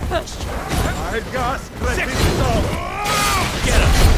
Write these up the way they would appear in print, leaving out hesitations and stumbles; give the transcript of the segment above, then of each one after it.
I'd gas, Get him!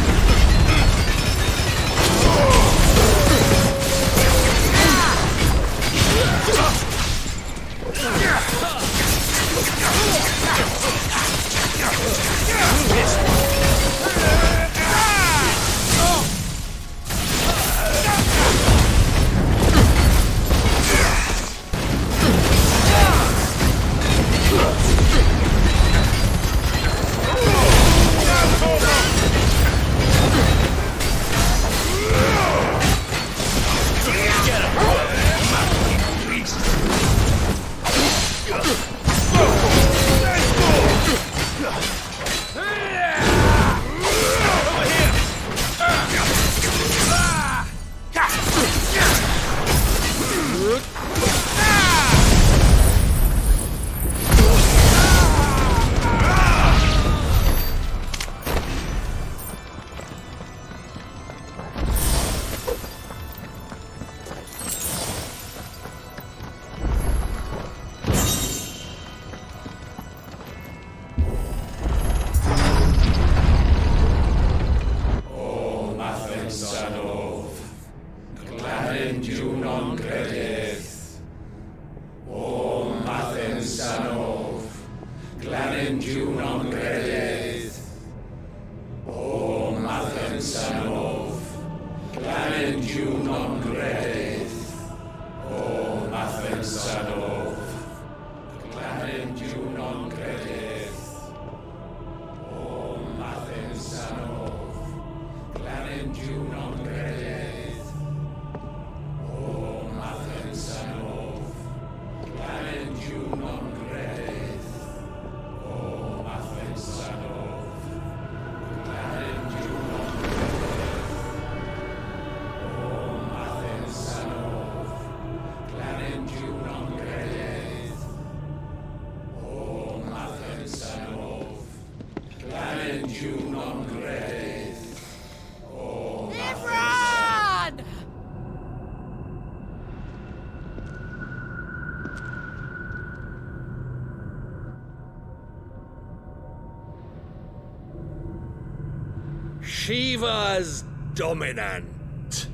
Shiva's dominant.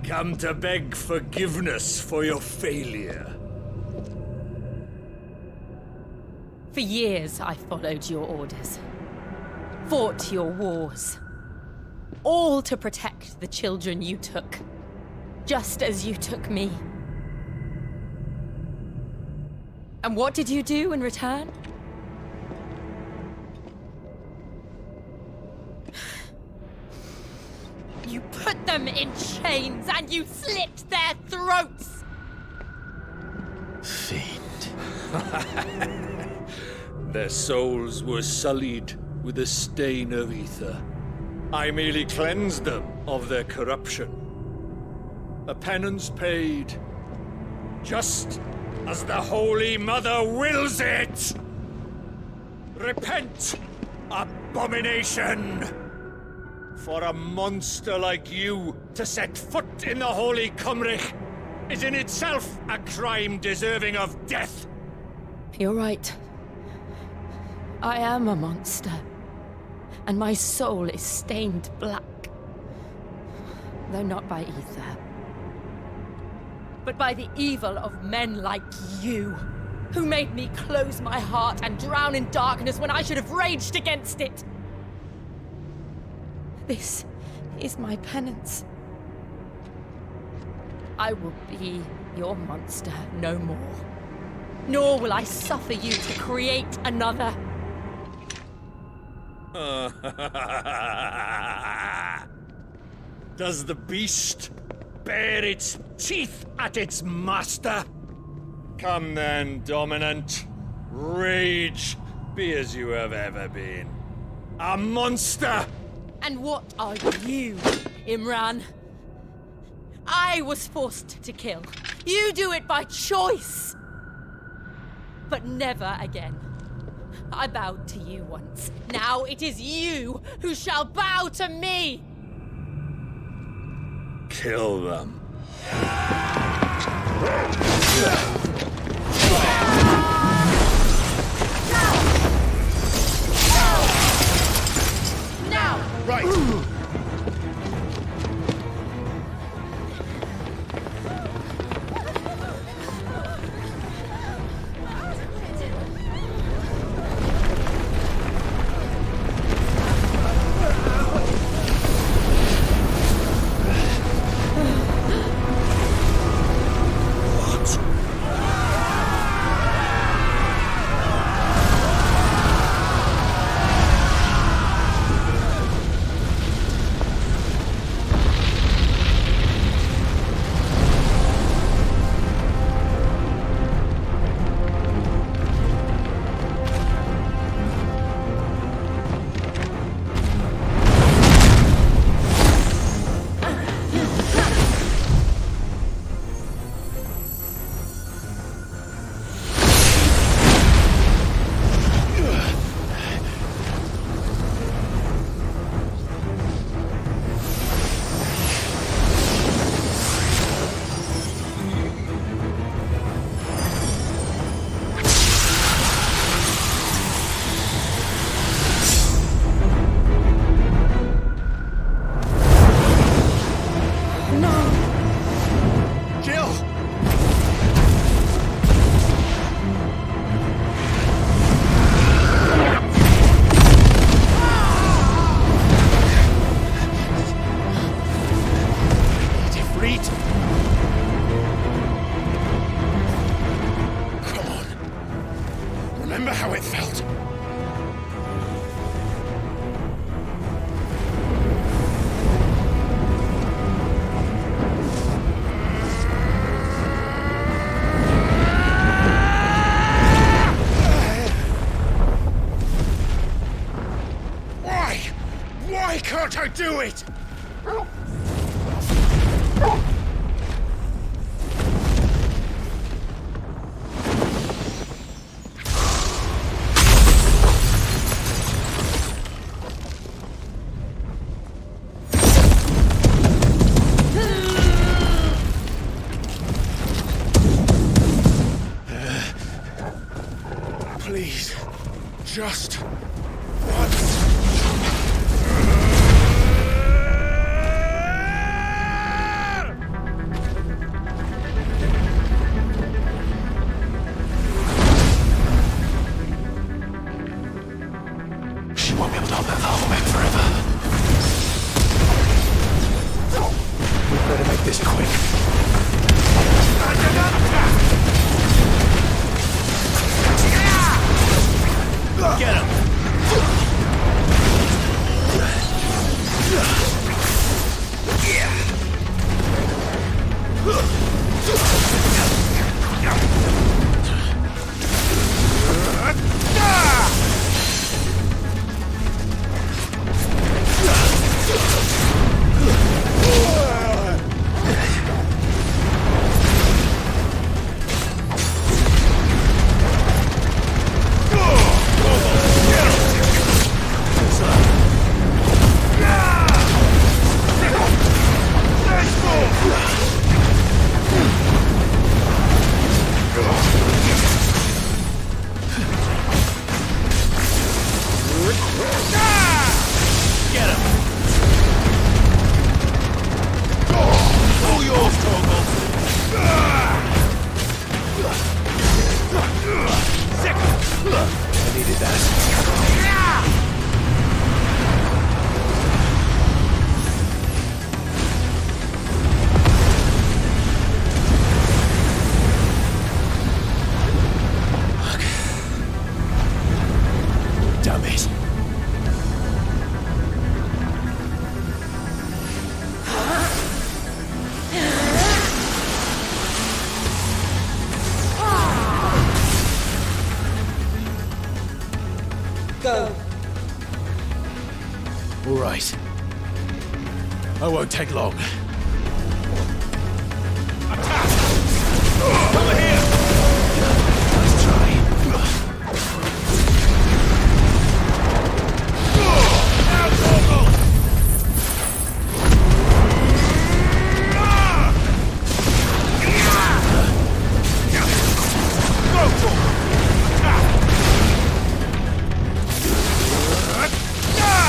Come to beg forgiveness for your failure. For years I followed your orders, fought your wars, all to protect the children you took, just as you took me. And what did you do in return? You put them in chains and you slit their throats! Fiend. Their souls were sullied with a stain of ether. I merely cleansed them of their corruption. A penance paid, just as the Holy Mother wills it! Repent, abomination! For a monster like you to set foot in the Holy Cymric is in itself a crime deserving of death. You're right. I am a monster. And my soul is stained black. Though not by ether. But by the evil of men like you, who made me close my heart and drown in darkness when I should have raged against it. This is my penance. I will be your monster no more. Nor will I suffer you to create another. Does the beast bare its teeth at its master? Come then, dominant. Rage, be as you have ever been. A monster! And what are you, Imran? I was forced to kill. You do it by choice. But never again. I bowed to you once. Now it is you who shall bow to me! Kill them. involved. Why can't I do it? Please, just once. She won't be able to hold that power back forever. We better make this quick. Get him! Get him! All yours, Chocobos! Sick! I needed that. Damn it. Go. All right. I won't take long. Attack! Over here! Let's try. Now, Chocobos! Go, Chocobos! Attack!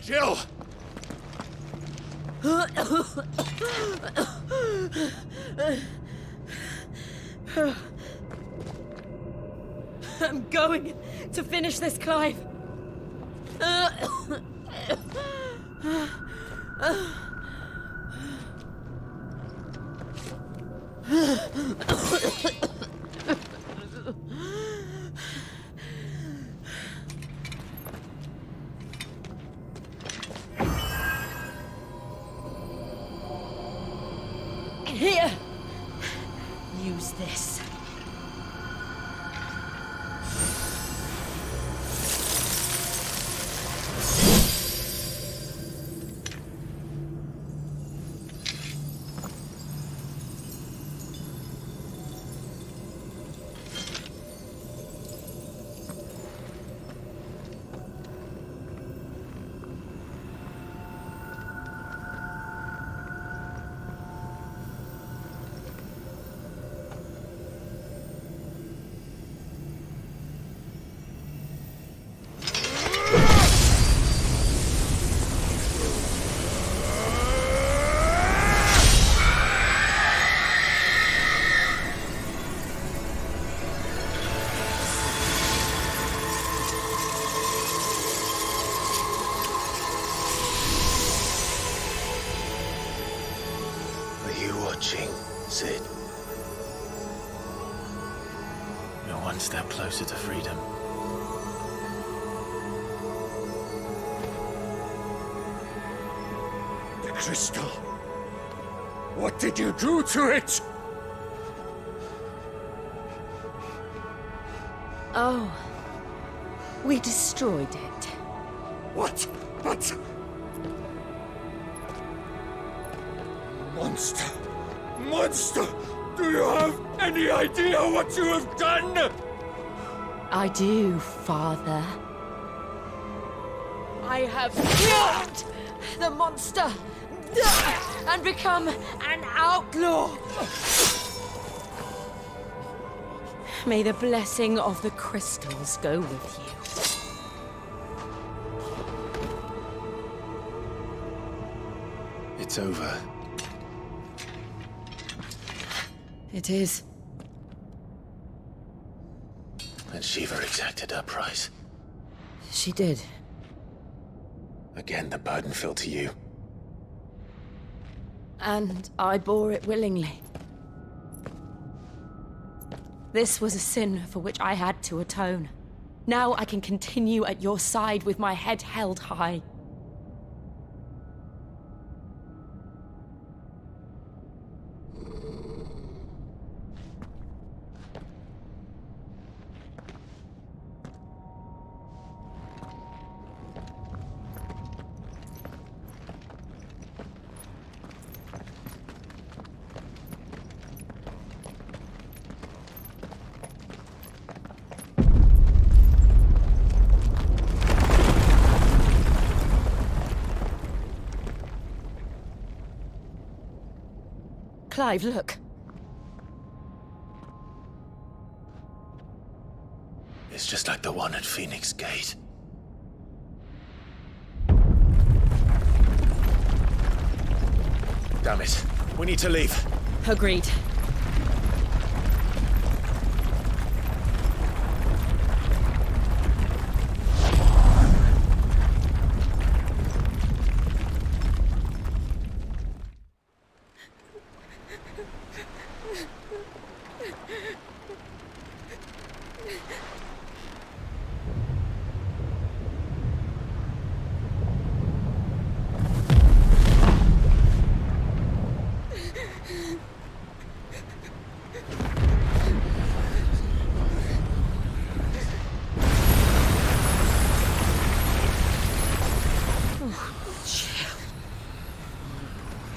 Jill! I'm going to finish this, Clive. Here! Use this. Sid. You're one step closer to freedom. The crystal. What did you do to it? Oh. We destroyed it. What? But... Monster! Monster! Do you have any idea what you have done? I do, Father. I have killed the monster and become an outlaw. May the blessing of the crystals go with you. It's over. It is. And Shiva exacted her price. She did. Again, the burden fell to you. And I bore it willingly. This was a sin for which I had to atone. Now I can continue at your side with my head held high. Clive, look. It's just like the one at Phoenix Gate. Damn it. We need to leave. Agreed.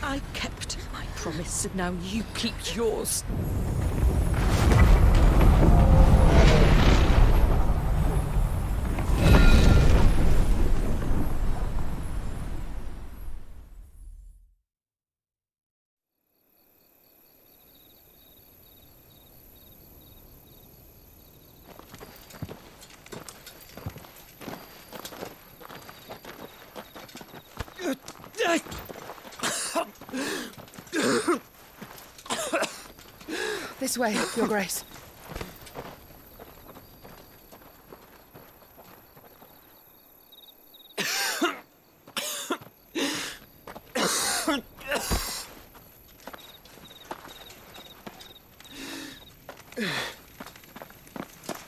I kept my promise, and now you keep yours. This way, Your Grace.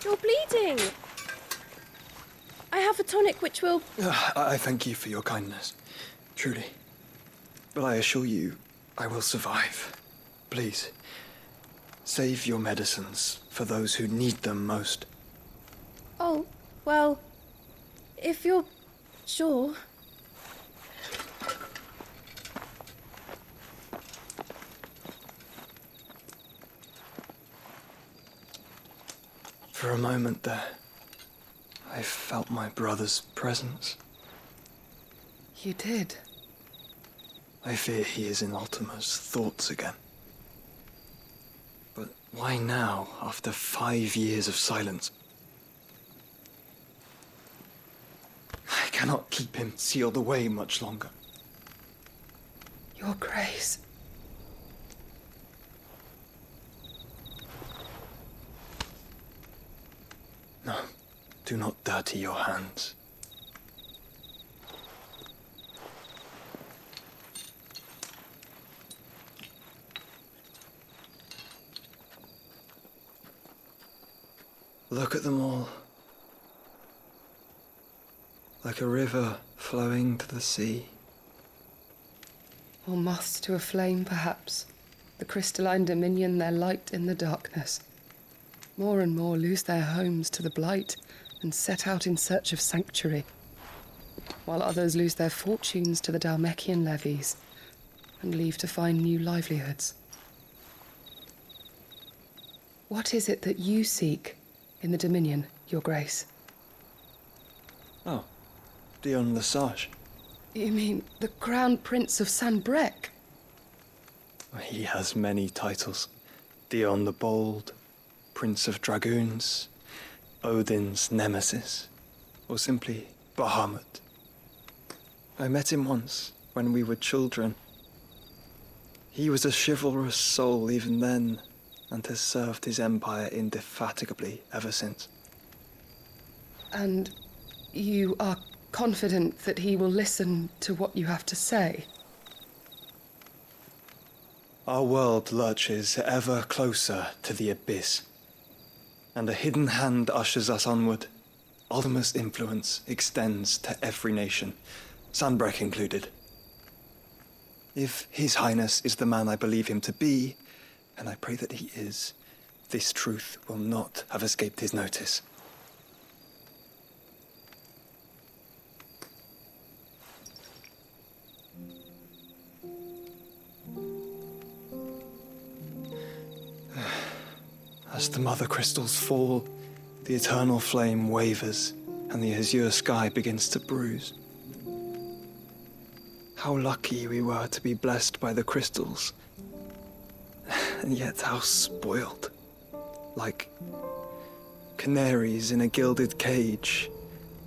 You're bleeding. I have a tonic which will... I thank you for your kindness, truly. But I assure you, I will survive. Please, save your medicines for those who need them most. Oh, well, if you're sure. For a moment there, I felt my brother's presence. You did? I fear he is in Ultima's thoughts again. But why now, after 5 years of silence? I cannot keep him sealed away much longer. Your Grace. No, do not dirty your hands. Look at them all. Like a river flowing to the sea. Or moths to a flame, perhaps. The crystalline dominion their light in the darkness. More and more lose their homes to the Blight and set out in search of sanctuary, while others lose their fortunes to the Dhalmekian levies and leave to find new livelihoods. What is it that you seek in the Dominion, Your Grace? Oh, Dion Lesage. You mean the Crown Prince of Sanbreque? He has many titles. Dion the Bold, Prince of Dragoons, Odin's Nemesis, or simply Bahamut. I met him once, when we were children. He was a chivalrous soul even then, and has served his empire indefatigably ever since. And you are confident that he will listen to what you have to say? Our world lurches ever closer to the abyss, and a hidden hand ushers us onward. Ultima's influence extends to every nation, Sanbreque included. If His Highness is the man I believe him to be, and I pray that he is, this truth will not have escaped his notice. As the mother crystals fall, the eternal flame wavers, and the azure sky begins to bruise. How lucky we were to be blessed by the crystals, and yet how spoiled. Like canaries in a gilded cage,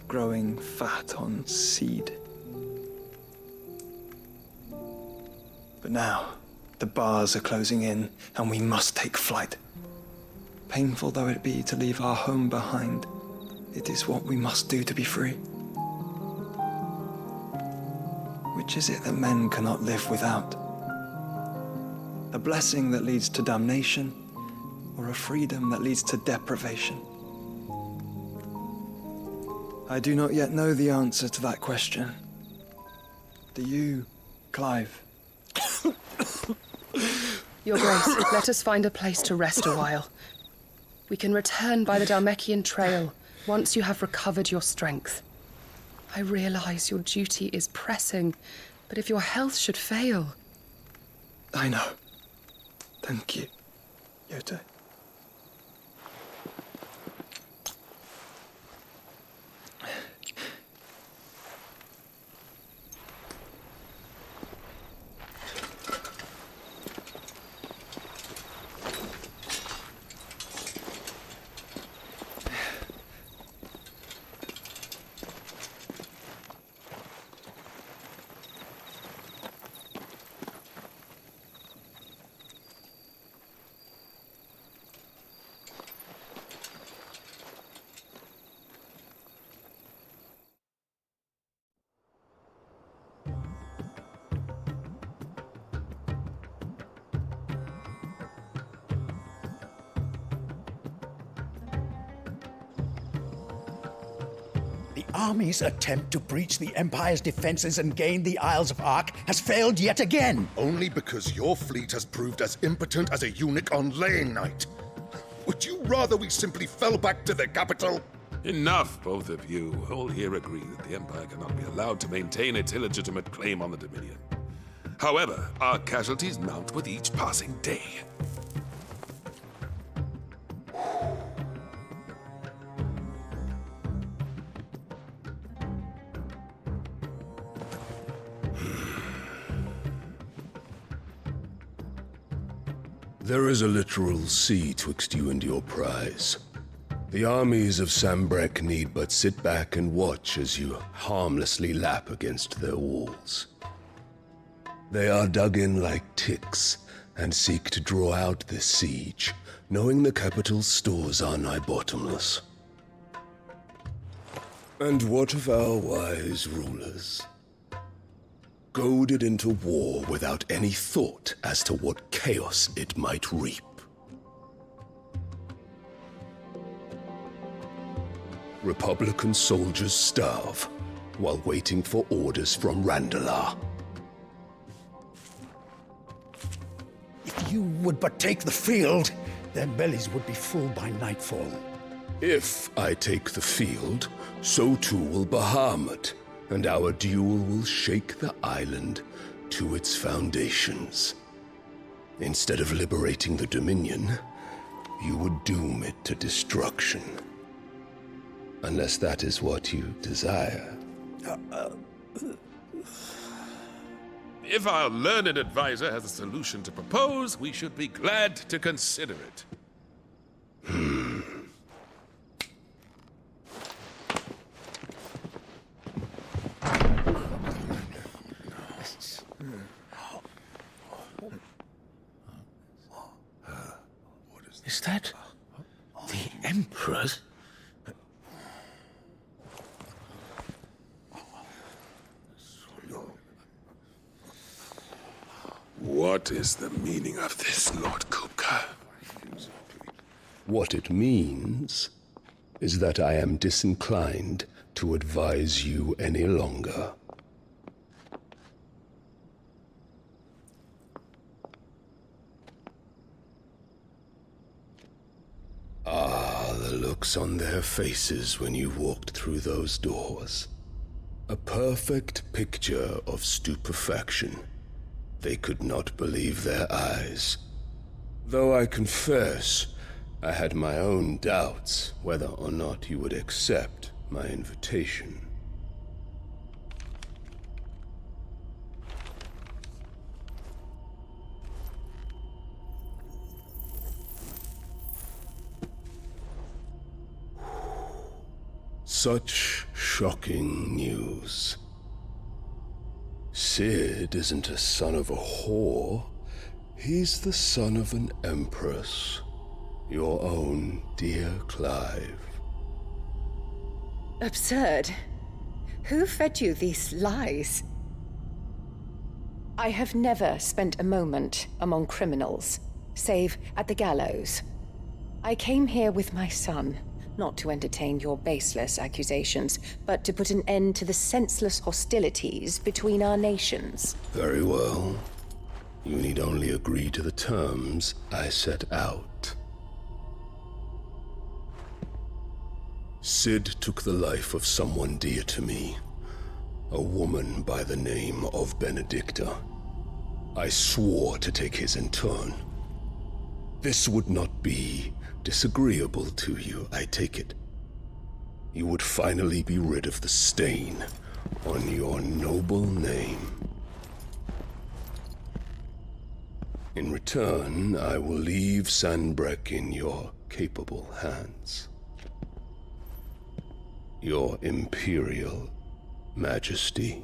growing fat on seed. But now, the bars are closing in, and we must take flight. Painful though it be to leave our home behind, it is what we must do to be free. Which is it that men cannot live without? A blessing that leads to damnation, or a freedom that leads to deprivation? I do not yet know the answer to that question. Do you, Clive? Your Grace, let us find a place to rest a while. We can return by the Dhalmekian trail once you have recovered your strength. I realize your duty is pressing, but if your health should fail... I know. Thank you, Yote. The army's attempt to breach the Empire's defenses and gain the Isles of Ark has failed yet again. Only because your fleet has proved as impotent as a eunuch on laying night. Would you rather we simply fell back to the capital? Enough, both of you. All here agree that the Empire cannot be allowed to maintain its illegitimate claim on the Dominion. However, our casualties mount with each passing day. There is a literal sea twixt you and your prize. The armies of Sambrek need but sit back and watch as you harmlessly lap against their walls. They are dug in like ticks and seek to draw out this siege, knowing the capital's stores are nigh bottomless. And what of our wise rulers? Goaded into war without any thought as to what chaos it might reap. Republican soldiers starve while waiting for orders from Randalar. If you would but take the field, their bellies would be full by nightfall. If I take the field, so too will Bahamut, and our duel will shake the island to its foundations. Instead of liberating the Dominion, you would doom it to destruction. Unless that is what you desire. If our learned advisor has a solution to propose, we should be glad to consider it. Is that the Emperor's? What is the meaning of this, Lord Kupka? What it means is that I am disinclined to advise you any longer. Ah, the looks on their faces when you walked through those doors. A perfect picture of stupefaction. They could not believe their eyes. Though I confess, I had my own doubts whether or not you would accept my invitation. Such shocking news. Sid isn't a son of a whore. He's the son of an empress. Your own dear Clive. Absurd. Who fed you these lies? I have never spent a moment among criminals, save at the gallows. I came here with my son, not to entertain your baseless accusations, but to put an end to the senseless hostilities between our nations. Very well. You need only agree to the terms I set out. Sid took the life of someone dear to me, a woman by the name of Benedicta. I swore to take his in turn. This would not be disagreeable to you, I take it. You would finally be rid of the stain on your noble name. In return, I will leave Sanbrek in your capable hands. Your Imperial Majesty.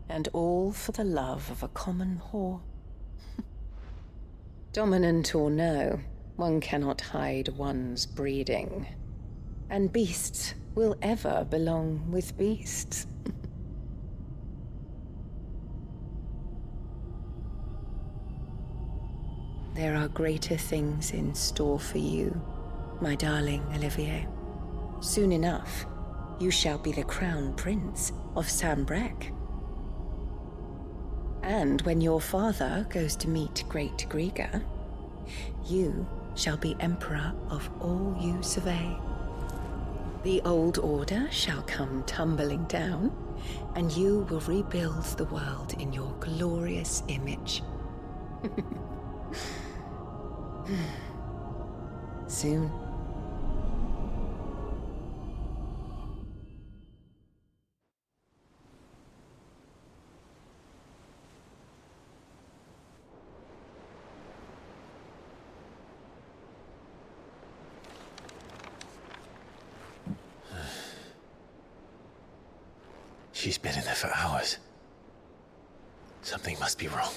And all for the love of a common whore. Dominant or no, one cannot hide one's breeding. And beasts will ever belong with beasts. There are greater things in store for you, my darling Olivier. Soon enough, you shall be the crown prince of Sambrec. And when your father goes to meet Great Griga, you shall be emperor of all you survey. The old order shall come tumbling down, and you will rebuild the world in your glorious image. Soon. She's been in there for hours. Something must be wrong.